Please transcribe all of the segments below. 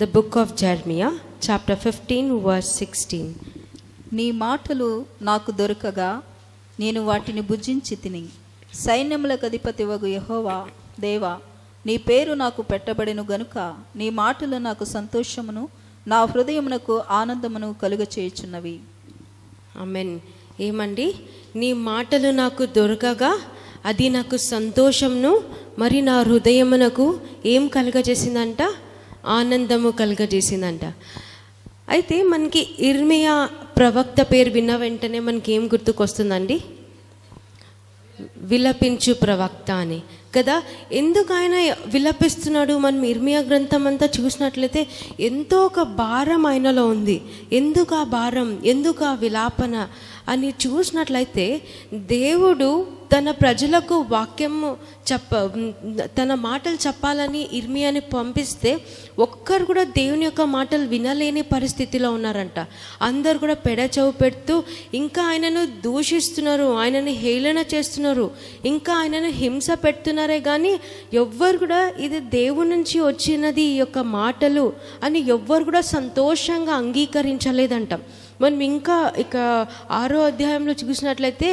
The book of Jeremiah, chapter 15, verse 16. నీ మాటలు నాకు దొరకగా నేను వాటిని భుజించి తిని, సైన్యములకు అధిపతివగు యెహోవా దేవా, నీ పేరు నాకు పెట్టబడెను గనుక నీ మాటలు నాకు సంతోషమును నా హృదయమునకు ఆనందమును కలుగచేయుచున్నవి. ఆమేన్. ఏమండి, నీ మాటలు నాకు దొరకగా అది నాకు సంతోషమును మరి నా హృదయమునకు ఏం కలుగజేసిందంట? ఆనందము కలుగజేసిందంట. అయితే మనకి ఇర్మియా ప్రవక్త పేరు విన్న వెంటనే మనకి ఏం గుర్తుకొస్తుందండి? విలపించు ప్రవక్త అని కదా. ఎందుకు ఆయన విలపిస్తున్నాడు? మనం ఇర్మియా గ్రంథం అంతా చూసినట్లయితే ఎంతో ఒక భారం ఆయనలో ఉంది. ఎందుకు ఆ భారం, ఎందుకు ఆ విలాపన అని చూసినట్లయితే దేవుడు తన ప్రజలకు వాక్యము తన మాటలు చెప్పాలని ఇర్మియాని పంపిస్తే ఒక్కరు కూడా దేవుని యొక్క మాటలు వినలేని పరిస్థితిలో ఉన్నారంట. అందరు కూడా పెడచెవు పెడుతూ ఇంకా ఆయనను దూషిస్తున్నారు, ఆయనని హేళన చేస్తున్నారు, ఇంకా ఆయనను హింస పెడుతున్నారే కానీ ఎవ్వరు కూడా ఇది దేవుని నుంచి వచ్చినది ఈ యొక్క మాటలు అని ఎవ్వరు కూడా సంతోషంగా అంగీకరించలేదంట. మనం ఇంకా ఇక 6వ అధ్యాయంలో చూసినట్లయితే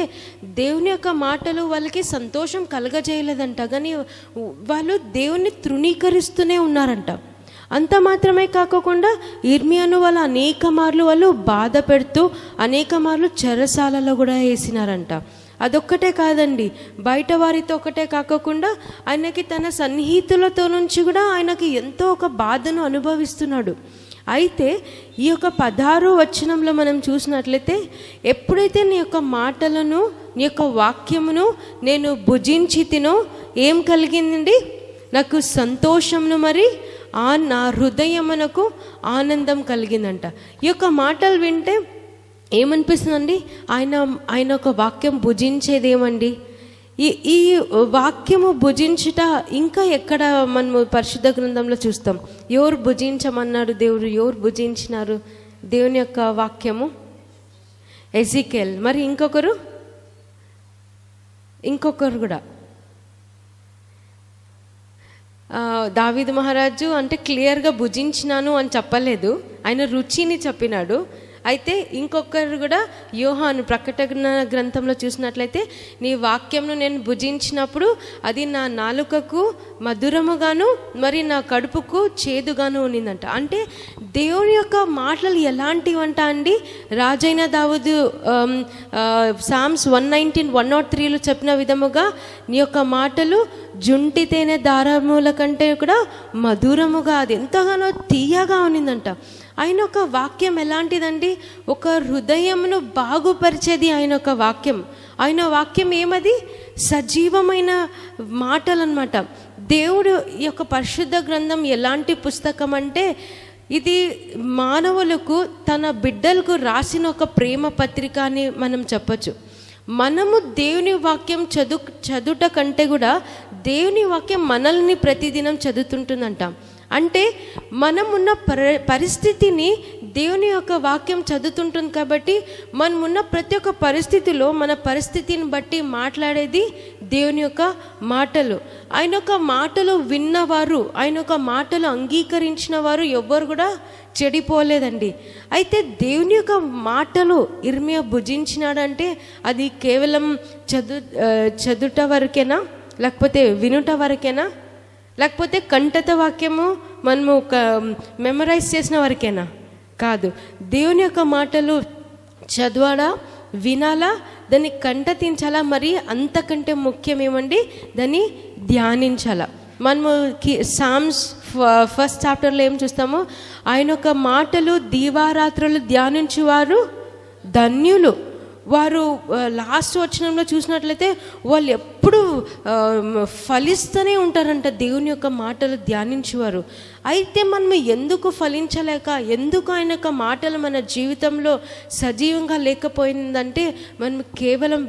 దేవుని యొక్క మాటలు వాళ్ళకి సంతోషం కలగజేయలేదంట, కానీ వాళ్ళు దేవుని తృణీకరిస్తూనే ఉన్నారంట. అంత మాత్రమే కాకుండా ఇర్మియాను వాళ్ళు అనేక మార్లు వాళ్ళు బాధ పెడుతూ అనేక మార్లు చెరసాలలో కూడా వేసినారంట. అదొక్కటే కాదండి, బయట వారితో ఒకటే కాకుండా ఆయనకి తన సన్నిహితులతో నుంచి కూడా ఆయనకి ఎంతో ఒక బాధను అనుభవిస్తున్నాడు. అయితే ఈ యొక్క 16వ వచనంలో మనం చూసినట్లయితే ఎప్పుడైతే నీ యొక్క మాటలను నీ యొక్క వాక్యమును నేను భుజించి తినో ఏం కలిగిందండి? నాకు సంతోషమును మరి నా హృదయమునకు ఆనందం కలిగిందంట. ఈ యొక్క మాటలు వింటే ఏమనిపిస్తుందండి? ఆయన ఒక వాక్యం భుజించేదేమండి? ఈ వాక్యము భుజించుట ఇంకా ఎక్కడ మనము పరిశుద్ధ గ్రంథంలో చూస్తాం? ఎవరు భుజించమన్నాడు దేవుడు? ఎవరు భుజించినారు దేవుని యొక్క వాక్యము? ఎజికేల్. మరి ఇంకొకరు కూడా దావీదు మహారాజు అంటే క్లియర్గా భుజించినాను అని చెప్పలేదు, ఆయన రుచిని చెప్పినాడు. అయితే ఇంకొకరు కూడా యోహాను ప్రకటన గ్రంథంలో చూసినట్లయితే నీ వాక్యంను నేను భుజించినప్పుడు అది నా నాలుకకు మధురముగాను మరి నా కడుపుకు చేదుగాను ఉన్నిందంట. అంటే దేవుని యొక్క మాటలు ఎలాంటివంట అండి? రాజైన దావీదు సామ్స్ 119:103లో చెప్పిన విధముగా నీ యొక్క మాటలు జుంటి తేనె దారముల కంటే కూడా మధురముగా, అది ఎంతగానో తీయగా ఉన్నిందంట. ఆయన ఒక వాక్యం ఎలాంటిదండి? ఒక హృదయమును బాగుపరిచేది ఆయన ఒక వాక్యం. ఆయన వాక్యం ఏమది? సజీవమైన మాటలు అన్నమాట. దేవుడు ఈ యొక్క పరిశుద్ధ గ్రంథం ఎలాంటి పుస్తకం అంటే ఇది మానవులకు తన బిడ్డలకు రాసిన ఒక ప్రేమ పత్రిక అని మనం చెప్పచ్చు. మనము దేవుని వాక్యం చదువుట కంటే కూడా దేవుని వాక్యం మనల్ని ప్రతిదినం చదువుతుంటుందంట. అంటే మనమున్న పరిస్థితిని దేవుని యొక్క వాక్యం చదువుతుంటుంది కాబట్టి మనమున్న ప్రతి ఒక్క పరిస్థితిలో మన పరిస్థితిని బట్టి మాట్లాడేది దేవుని యొక్క మాటలు. ఆయన యొక్క మాటలు విన్నవారు, ఆయన యొక్క మాటలు అంగీకరించిన వారు ఎవ్వరు కూడా చెడిపోలేదండి. అయితే దేవుని యొక్క మాటలు ఇర్మియా భుజించినాడంటే అది కేవలం చదువుట వరకేనా, లేకపోతే వినుట వరకేనా, లేకపోతే కంఠత వాక్యము మనము మెమరైజ్ చేసిన వరకేనా? కాదు. దేవుని యొక్క మాటలు చదవాలా, వినాలా, దాన్ని కంఠతించాలా, మరి అంతకంటే ముఖ్యం ఏమండి? దాన్ని ధ్యానించాలా. మనము సామ్స్ 1st చాప్టర్లో ఏం చూస్తాము? ఆయన యొక్క మాటలు దీవారాత్రులు ధ్యానించువారు ధన్యులు. వారు లాస్ట్ వచనంలో చూసినట్లయితే వాళ్ళు ఎప్పుడు ఫలిస్తూనే ఉంటారంట దేవుని యొక్క మాటలు ధ్యానించేవారు. అయితే మనం ఎందుకు ఫలించలేక, ఎందుకు ఆయన యొక్క మాటలు మన జీవితంలో సజీవంగా లేకపోయిందంటే మనం కేవలం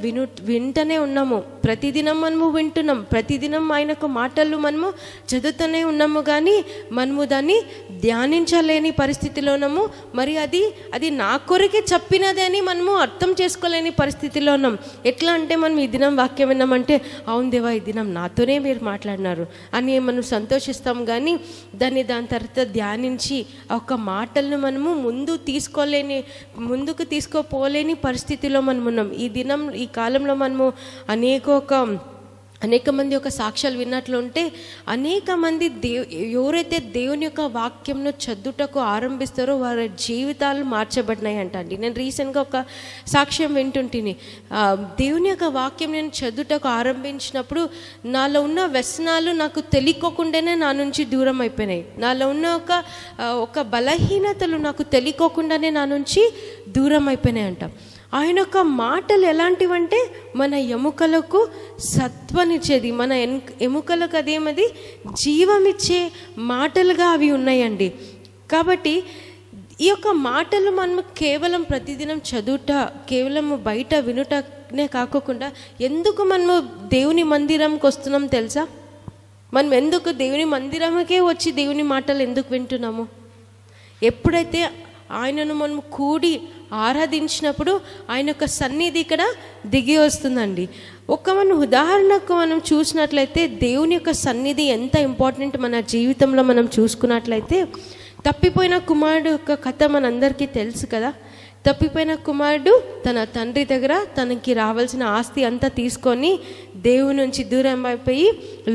వింటూనే ఉన్నాము. ప్రతిదినం మనము వింటున్నాం, ప్రతిదినం ఆయన యొక్క మాటలు మనము చదువుతూనే ఉన్నాము, కానీ మనము దాన్ని ధ్యానించలేని పరిస్థితిలో ఉన్నాము. మరి అది నా కొరకే చెప్పినది అని మనము అర్థం చేసుకోలేని పరిస్థితిలో ఉన్నాం. ఎట్లా అంటే మనం ఈ దినం వాక్యం విన్నామంటే అవును దేవా ఈ దినం నాతోనే మీరు మాట్లాడినారు అని మనం సంతోషిస్తాం. కానీ దాని తర్వాత ధ్యానించి ఒక మాటలను మనము ముందుకు తీసుకోపోలేని పరిస్థితిలో మనం ఉన్నాం. ఈ కాలంలో మనము అనేక మంది యొక్క సాక్ష్యాలు విన్నట్లు ఉంటే, అనేక మంది ఎవరైతే దేవుని యొక్క వాక్యంను చదువుటకు ఆరంభిస్తారో వారి జీవితాలు మార్చబడినాయి అంటండి. నేను రీసెంట్గా ఒక సాక్ష్యం వింటుంటిని. దేవుని యొక్క వాక్యం నేను చదువుటకు ఆరంభించినప్పుడు నాలో ఉన్న వ్యసనాలు నాకు తెలియకోకుండానే నా నుంచి దూరం అయిపోయినాయి. నాలో ఉన్న ఒక బలహీనతలు నాకు తెలియకోకుండానే నా నుంచి దూరం అయిపోయినాయి అంట. ఆయన యొక్క మాటలు ఎలాంటివంటే మన ఎముకలకు సత్వనిచ్చేది, మన ఎముకలకు అదేమది జీవమిచ్చే మాటలుగా అవి ఉన్నాయండి. కాబట్టి ఈ యొక్క మాటలు మనం కేవలం ప్రతిదినం చదువుట, కేవలం బయట వినుటనే కాకుండా ఎందుకు మనము దేవుని మందిరంకి వస్తున్నాం తెలుసా? మనం ఎందుకు దేవుని మందిరంకే వచ్చి దేవుని మాటలు ఎందుకు వింటున్నాము? ఎప్పుడైతే ఆయనను మనం కూడి ఆరాధించినప్పుడు ఆయన యొక్క సన్నిధి ఇక్కడ దిగి వస్తుందండి. మనం ఉదాహరణకు మనం చూసినట్లయితే దేవుని యొక్క సన్నిధి ఎంత ఇంపార్టెంట్ మన జీవితంలో మనం చూసుకున్నట్లయితే, తప్పిపోయిన కుమారుడు యొక్క కథ మనందరికీ తెలుసు కదా. తప్పిపోయిన కుమారుడు తన తండ్రి దగ్గర తనకి రావాల్సిన ఆస్తి అంతా తీసుకొని దేవుని నుంచి దూరం అయిపోయి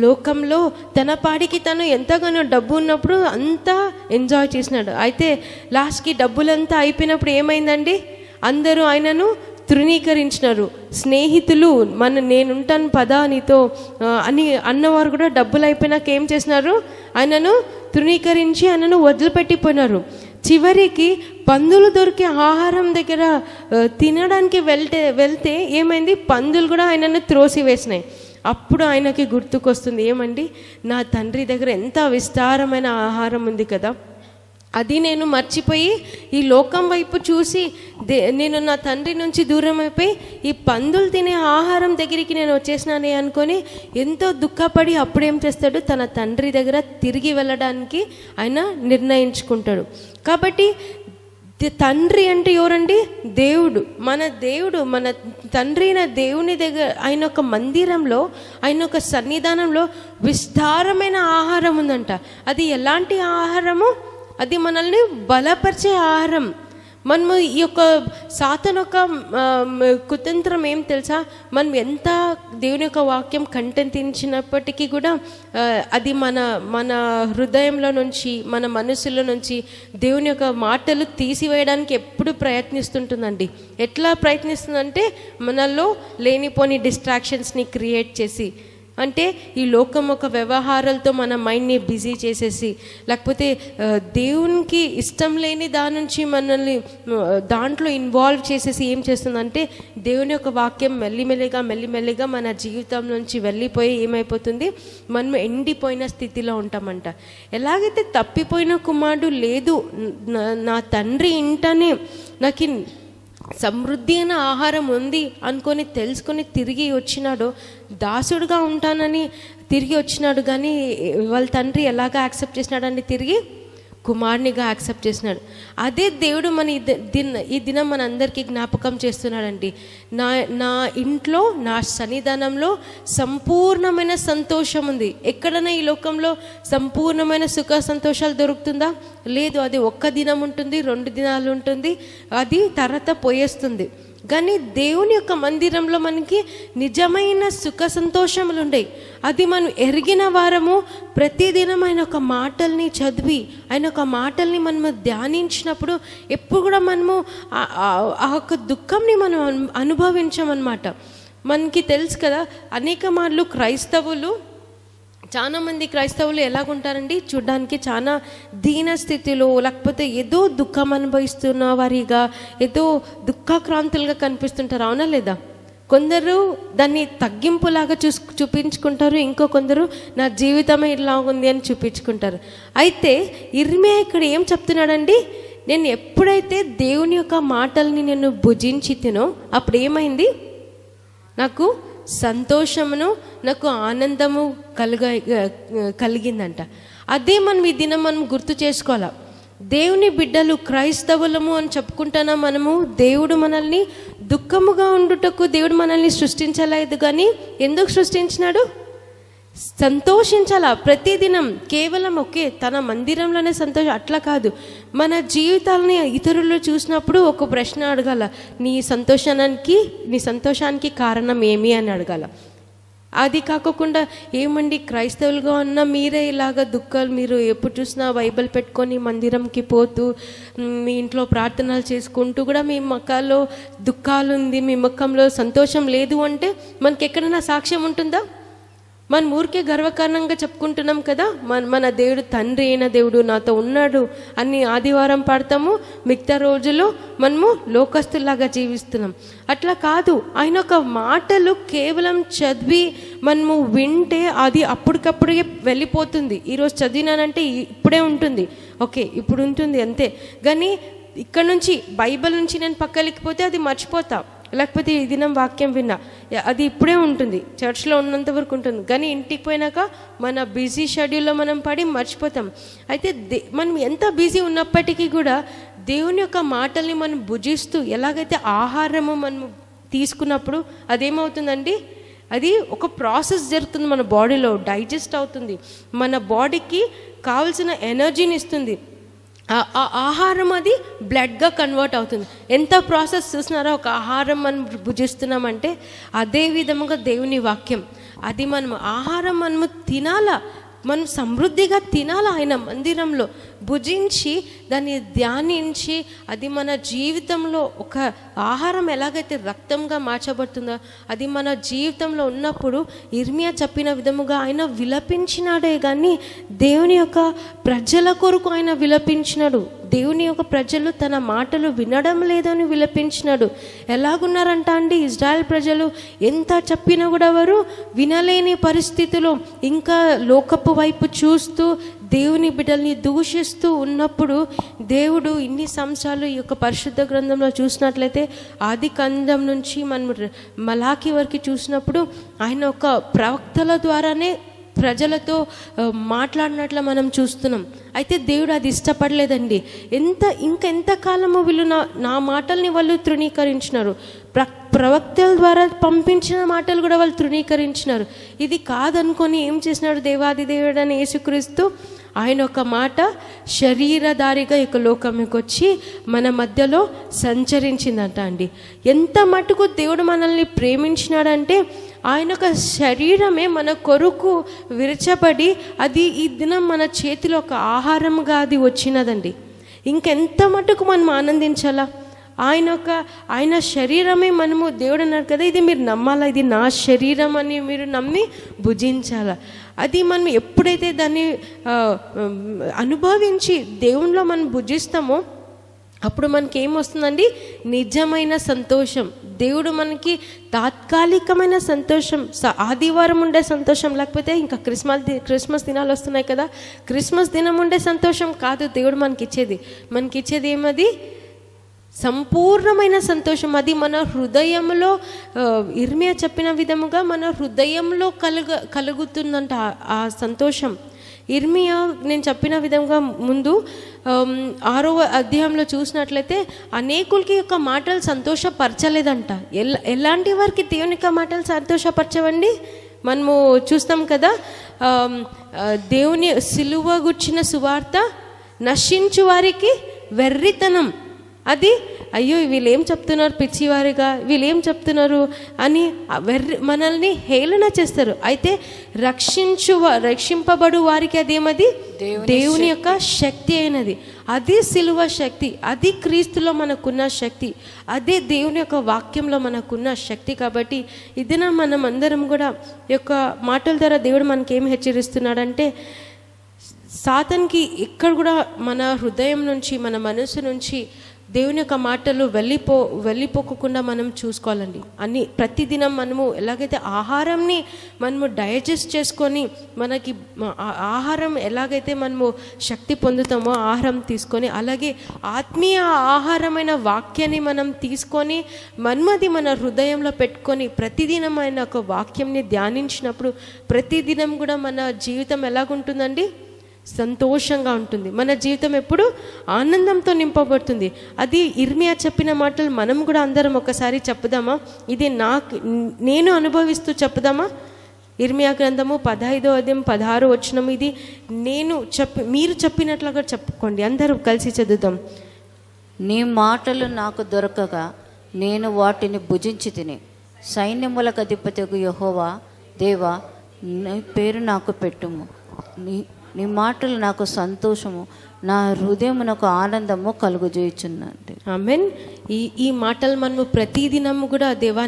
లోకంలో తన పాడికి తను ఎంతగానో డబ్బు ఉన్నప్పుడు అంతా ఎంజాయ్ చేసినాడు. అయితే లాస్ట్కి డబ్బులంతా అయిపోయినప్పుడు ఏమైందండి? అందరూ ఆయనను తృణీకరించినారు. స్నేహితులు నేనుంటాను పదా నీతో అని అన్నవారు కూడా డబ్బులు అయిపోయినాక ఏం చేసినారు? ఆయనను తృణీకరించి ఆయనను వదిలిపెట్టిపోయినారు. చివరికి పందులు దొరికే ఆహారం దగ్గర తినడానికి వెళ్తే ఏమైంది? పందులు కూడా ఆయనను త్రోసివేసినాయి. అప్పుడు ఆయనకి గుర్తుకొస్తుంది, ఏమండి నా తండ్రి దగ్గర ఎంత విస్తారమైన ఆహారం ఉంది కదా, అది నేను మర్చిపోయి ఈ లోకం వైపు చూసి నేను నా తండ్రి నుంచి దూరం అయిపోయి ఈ పందులు తినే ఆహారం దగ్గరికి నేను వచ్చేసినానే అనుకొని ఎంతో దుఃఖపడి అప్పుడేం చేస్తాడు? తన తండ్రి దగ్గర తిరిగి వెళ్ళడానికి ఆయన నిర్ణయించుకుంటాడు. కాబట్టి తండ్రి అంటే ఎవరండి? దేవుడు. మన తండ్రి అయిన దేవుని దగ్గర ఆయన ఒక మందిరంలో, ఆయన ఒక సన్నిధానంలో విస్తారమైన ఆహారం ఉందంట. అది ఎలాంటి ఆహారము? అది మనల్ని బలపరిచే ఆహారం. మనము ఈ యొక్క సాతాను యొక్క కుతంత్రం ఏం తెలుసా? మనం ఎంత దేవుని యొక్క వాక్యం కంటెంటించినప్పటికీ కూడా అది మన హృదయంలో నుంచి, మన మనసులో నుంచి దేవుని యొక్క మాటలు తీసివేయడానికి ఎప్పుడు ప్రయత్నిస్తుంటుందండి. ఎట్లా ప్రయత్నిస్తుందంటే మనలో లేనిపోని డిస్ట్రాక్షన్స్ని క్రియేట్ చేసి, అంటే ఈ లోకం ఒక వ్యవహారాలతో మన మైండ్ని బిజీ చేసేసి, లేకపోతే దేవునికి ఇష్టం లేని దాని నుంచి దాంట్లో ఇన్వాల్వ్ చేసేసి ఏం చేస్తుందంటే దేవుని యొక్క వాక్యం మెల్లిమెల్లిగా మన జీవితం నుంచి వెళ్ళిపోయి ఏమైపోతుంది? మనం ఎండిపోయిన స్థితిలో ఉంటామంట. ఎలాగైతే తప్పిపోయిన కుమారుడు లేదు, నా తండ్రి ఇంటనే నాకు సమృద్ధి అయిన ఆహారం ఉంది అనుకొని తెలుసుకొని తిరిగి వచ్చినాడో, దాసుడుగా ఉంటానని తిరిగి వచ్చినాడు. కానీ వాళ్ళ తండ్రి ఎలాగా యాక్సెప్ట్ చేసినాడండి? తిరిగి కుమారునిగా యాక్సెప్ట్ చేసినాడు. అదే దేవుడు ఈ దినం మన అందరికీ జ్ఞాపకం చేస్తున్నాడండి. నా ఇంట్లో, నా సన్నిధానంలో సంపూర్ణమైన సంతోషం ఉంది. ఎక్కడైనా ఈ లోకంలో సంపూర్ణమైన సుఖ సంతోషాలు దొరుకుతుందా? లేదు. అది ఒక్క దినం ఉంటుంది, 2 దినాలు ఉంటుంది, అది తర్వాత పోయేస్తుంది. కానీ దేవుని యొక్క మందిరంలో మనకి నిజమైన సుఖ సంతోషములు ఉన్నాయి. అది మనం ఎరిగిన వారము ప్రతిదినం ఆయన ఒక మాటల్ని చదివి, ఆయన ఒక మాటల్ని మనము ధ్యానించినప్పుడు ఎప్పుడు కూడా మనము ఆ యొక్క దుఃఖంని మనం అనుభవించామన్నమాట. మనకి తెలుసు కదా, అనేక మార్లు చాలామంది క్రైస్తవులు ఎలాగుంటారండి? చూడ్డానికి చాలా దీన స్థితిలో, లేకపోతే ఏదో దుఃఖం అనుభవిస్తున్న వారిగా, ఏదో దుఃఖాక్రాంతులుగా కనిపిస్తుంటారు. అవునా లేదా? కొందరు దాన్ని తగ్గింపులాగా చూపించుకుంటారు, ఇంకో కొందరు నా జీవితమే ఇలా ఉంది అని చూపించుకుంటారు. అయితే ఇర్మియా ఇక్కడ ఏం చెప్తున్నాడండి? నేను ఎప్పుడైతే దేవుని యొక్క మాటల్ని నేను భుజించి తినో అప్పుడు ఏమైంది? నాకు సంతోషమును, నాకు ఆనందము కలిగిందంట. అదే మనం ఈ దినం మనం గుర్తు చేసుకోవాలా. దేవుని బిడ్డలు క్రైస్తవులము అని చెప్పుకుంటున్నా మనము. దేవుడు మనల్ని దుఃఖముగా ఉండుటకు దేవుడు మనల్ని సృష్టించలేదు, కానీ ఎందుకు సృష్టించినాడు? సంతోషించాలా ప్రతిదినం. కేవలం తన మందిరంలోనే సంతోషం అట్లా కాదు, మన జీవితాలని ఇతరులు చూసినప్పుడు ఒక ప్రశ్న అడగాల, నీ సంతోషానికి కారణం ఏమి అని అడగాల. అది కాకుండా ఏమండి క్రైస్తవులుగా ఉన్న మీరే ఇలాగ దుఃఖాలు, మీరు ఎప్పుడు చూసినా బైబిల్ పెట్టుకొని మందిరంకి పోతూ మీ ఇంట్లో ప్రార్థనలు చేసుకుంటూ కూడా మీ ముఖాల్లో దుఃఖాలు ఉంది, మీ ముఖంలో సంతోషం లేదు అంటే మనకి ఎక్కడైనా సాక్ష్యం ఉంటుందా? మన ఊరికే గర్వకారణంగా చెప్పుకుంటున్నాం కదా, మన దేవుడు తండ్రి అయిన దేవుడు నాతో ఉన్నాడు అని ఆదివారం పాడతాము, మిగతా రోజుల్లో మనము లోకస్తులాగా జీవిస్తున్నాం. అట్లా కాదు. ఆయన ఒక మాటలు కేవలం చదివి మనము వింటే అది అప్పటికప్పుడే వెళ్ళిపోతుంది. ఈరోజు చదివినానంటే ఇప్పుడే ఉంటుంది, ఇప్పుడు ఉంటుంది అంతే. కానీ ఇక్కడ నుంచి బైబిల్ నుంచి నేను పక్కలికిపోతే అది మర్చిపోతా, లేకపోతే ఈ దినం వాక్యం విన్నా అది ఇప్పుడే ఉంటుంది, చర్చ్లో ఉన్నంత వరకు ఉంటుంది. కానీ ఇంటికి పోయినాక మన బిజీ షెడ్యూల్లో మనం పడి మర్చిపోతాం. అయితే మనం ఎంత బిజీ ఉన్నప్పటికీ కూడా దేవుని యొక్క మాటల్ని మనం భుజిస్తూ, ఎలాగైతే ఆహారము మనం తీసుకున్నప్పుడు అదేమవుతుందండి, అది ఒక ప్రాసెస్ జరుగుతుంది, మన బాడీలో డైజెస్ట్ అవుతుంది, మన బాడీకి కావాల్సిన ఎనర్జీని ఇస్తుంది. ఆ ఆహారం అది బ్లడ్గా కన్వర్ట్ అవుతుంది. ఎంత ప్రాసెస్ చూసినారో ఒక ఆహారం మనం భుజిస్తున్నామంటే అదే విధముగా దేవుని వాక్యం అది ఆహారం మనము తినాలా, మనం సమృద్ధిగా తినాలా. ఆయన మందిరంలో భుజించి దాన్ని ధ్యానించి అది మన జీవితంలో ఒక ఆహారం ఎలాగైతే రక్తంగా మార్చబడుతుందో అది మన జీవితంలో ఉన్నప్పుడు ఇర్మియా చెప్పిన విధముగా ఆయన విలపించినాడే కానీ దేవుని యొక్క ప్రజల కొరకు ఆయన విలపించినాడు. దేవుని యొక్క ప్రజలు తన మాటలు వినడం లేదని విలపించినాడు. ఎలాగున్నారంట అండి ఇజ్రాయెల్ ప్రజలు, ఎంత చెప్పినా కూడా వారు వినలేని పరిస్థితిలో ఇంకా లోకపు వైపు చూస్తూ దేవుని బిడ్డల్ని దూషిస్తూ ఉన్నప్పుడు దేవుడు ఇన్ని సంవత్సరాలు ఈ యొక్క పరిశుద్ధ గ్రంథంలో చూసినట్లయితే ఆది కాండం నుంచి మనం మలాకి వరకు చూసినప్పుడు ఆయన ఒక ప్రవక్తల ద్వారానే ప్రజలతో మాట్లాడినట్లు మనం చూస్తున్నాం. అయితే దేవుడు అది ఇష్టపడలేదండి. ఇంకెంతకాలము వీళ్ళు నా మాటల్ని వాళ్ళు తృణీకరించినారు, ప్రవక్తల ద్వారా పంపించిన మాటలు కూడా వాళ్ళు తృణీకరించినారు. ఇది కాదనుకొని ఏం చేసినాడు దేవాది దేవుడు అని యేసుక్రీస్తు ఆయన ఒక మాట శరీరధారిగా ఈ లోకంకి వచ్చి మన మధ్యలో సంచరించిందంట అండి. ఎంత మటుకు దేవుడు మనల్ని ప్రేమించినాడంటే ఆయన ఒక శరీరమే మన కొరకు విరచబడి అది ఈ దినం మన చేతిలో ఒక ఆహారంగా అది వచ్చినదండి. ఇంకెంత మటుకు మనం ఆనందించాలా. ఆయన శరీరమే మనము, దేవుడు అన్నారు కదా ఇది మీరు నమ్మాలా, ఇది నా శరీరం అని మీరు నమ్మి భుజించాలా. అది మనం ఎప్పుడైతే దాన్ని అనుభవించి దేవునిలో మనం భుజిస్తామో అప్పుడు మనకి ఏమొస్తుందండి, నిజమైన సంతోషం. దేవుడు మనకి తాత్కాలికమైన సంతోషం, ఆదివారం ఉండే సంతోషం, లేకపోతే ఇంకా క్రిస్మస్ దినాలు వస్తున్నాయి కదా, క్రిస్మస్ దినం ఉండే సంతోషం కాదు దేవుడు మనకిచ్చేది ఏమది, సంపూర్ణమైన సంతోషం. అది మన హృదయంలో ఇర్మియా చెప్పిన విధముగా మన హృదయంలో కలుగుతుందంట ఆ సంతోషం. ఇర్మియా నేను చెప్పిన విధంగా ముందు 6వ అధ్యాయంలో చూసినట్లయితే అనేకులకి యొక్క మాటలు సంతోషపరచలేదంట. ఎలాంటి వారికి దేవుని యొక్క మాటలు సంతోషపరచవండి, మనము చూస్తాం కదా, దేవుని సిలువ గుర్చిన సువార్త నశించు వారికి వెర్రితనం. అది అయ్యో వీళ్ళేం చెప్తున్నారు, పిచ్చివారిగా వీళ్ళేం చెప్తున్నారు అని మనల్ని హేళన చేస్తారు. అయితే రక్షింపబడు వారికి అదేమది దేవుని యొక్క శక్తి అయినది, అది సిలువ శక్తి, అది క్రీస్తులో మనకున్న శక్తి, అదే దేవుని యొక్క వాక్యంలో మనకున్న శక్తి. కాబట్టి ఇది మనం అందరం కూడా ఈ యొక్క మాటల ద్వారా దేవుడు మనకేం హెచ్చరిస్తున్నాడంటే సాతానికి ఎక్కడ కూడా మన హృదయం నుంచి మన మనసు నుంచి దేవుని యొక్క మాటలు వెళ్ళిపోకుండా మనం చూసుకోవాలండి. ప్రతిదినం మనము ఎలాగైతే ఆహారంని మనము డైజెస్ట్ చేసుకొని మనకి ఆహారం ఎలాగైతే మనము శక్తి పొందుతామో ఆహారం తీసుకొని, అలాగే ఆత్మీయ ఆహారమైన వాక్యాన్ని మనం తీసుకొని మనమది మన హృదయంలో పెట్టుకొని ప్రతిదినం ఆయన ఒక వాక్యంని ధ్యానించినప్పుడు ప్రతిదినం కూడా మన జీవితం ఎలాగుంటుందండి, సంతోషంగా ఉంటుంది. మన జీవితం ఎప్పుడు ఆనందంతో నింపబడుతుంది. అది ఇర్మియా చెప్పిన మాటలు మనం కూడా అందరం ఒకసారి చెప్పుదామా? ఇది నేను అనుభవిస్తూ చెప్పుదామా? ఇర్మియా గ్రంథము 15:16 ఇది మీరు చెప్పినట్లుగా చెప్పుకోండి. అందరూ కలిసి చదువుదాం. నీ మాటలు నాకు దొరకగా నేను వాటిని భుజించి తిని, సైన్యములకు అధిపతియగు యెహోవా దేవా, నీ పేరు నాకు పెట్టుము. నీ మాటలు నాకు సంతోషము, నా హృదయమునకు ఆనందము కలుగజేయుచున్నది. ఆమేన్. ఈ మాటలు మనము ప్రతిదినము కూడా దేవా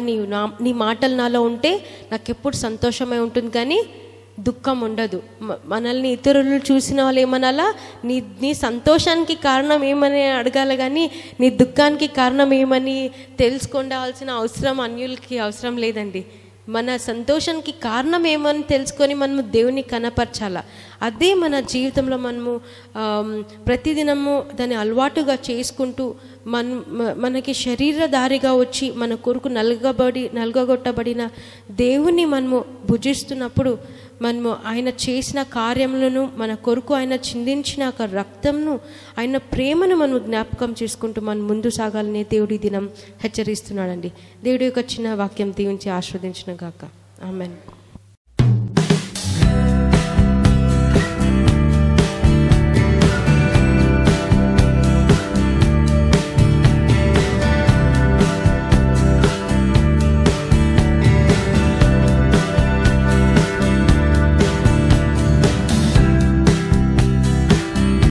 నీ మాటలు నాలో ఉంటే నాకు ఎప్పుడు సంతోషమై ఉంటుంది, కానీ దుఃఖం ఉండదు. మనల్ని ఇతరులు చూసిన వాళ్ళు ఏమనాలా, నీ సంతోషానికి కారణం ఏమని అడగాలి, కానీ నీ దుఃఖానికి కారణం ఏమని తెలుసుకోవాల్సిన అవసరం అన్యులకి అవసరం లేదండి. మన సంతోషానికి కారణం ఏమని తెలుసుకొని మనము దేవుని కనపరచాలా. అదే మన జీవితంలో మనము ప్రతిదినము దాన్ని అలవాటుగా చేసుకుంటూ మనకి శరీరధారిగా వచ్చి మన కొరకు నలుగగొట్టబడిన దేవుని మనము భుజిస్తున్నప్పుడు మనము ఆయన చేసిన కార్యములను, మన కొరకు ఆయన చిందించిన రక్తంను, ఆయన ప్రేమను మనం జ్ఞాపకం చేసుకుంటూ మనం ముందు సాగాలని దేవుడి దినం హెచ్చరిస్తున్నాడండి. దేవుడి యొక్క చిన్న వాక్యం దీవించి ఆస్వాదించిన గాక. ఆమెన్.